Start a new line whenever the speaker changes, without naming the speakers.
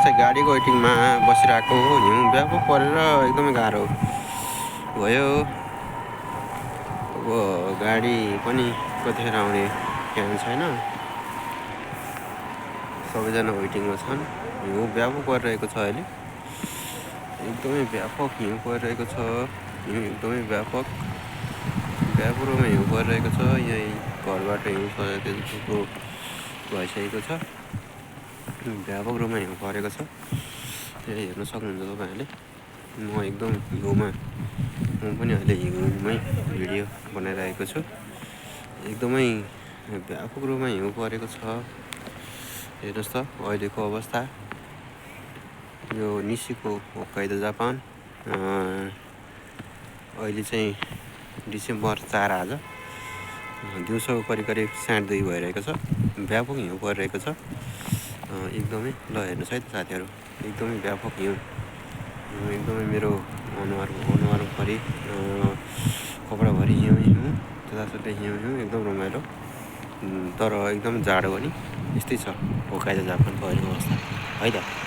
चाहिँ गाडीको वेटिङमा बसिरहेको हिउँ व्यापक परेर एकदमै गाह्रो भयो। अब गाडी पनि कतिखेर आउने ध्यान छैन, सबैजना वेटिङमा छन्। हिउँ व्यापक परिरहेको छ, अहिले एकदमै व्यापक हिउँ परिरहेको छ। हिउँ एकदमै व्यापक रूपमा हिउँ परिरहेको छ। यही घरबाट हिउँ सरेको भइसकेको छ। व्यापक रूपमा हिउँ परेको छ, यही हेर्न सक्नुहुन्छ तपाईँहरूले। म एकदम हिउँमा, म पनि अहिले हिउँमै भिडियो बनाइरहेको छु। एकदमै व्यापक रूपमा हिउँ परेको छ। हेर्नुहोस् त अहिलेको अवस्था। यो निसीको होक्काइदो जापान। अहिले चाहिँ डिसेम्बर 4 आज दिउँसो करिब 2:30 भइरहेको छ। व्यापक हिउँ परिरहेको छ एकदमै। ल हेर्नुहोस् है त साथीहरू, एकदमै व्यापक हिउँ एकदमै मेरो अनुहारभरि कपडाभरि हिउँ जताततै हिउँ एकदम रमाइलो। तर एकदम जाडो पनि। यस्तै छ होक्काइदो जापानको अहिलेको अवस्था है त।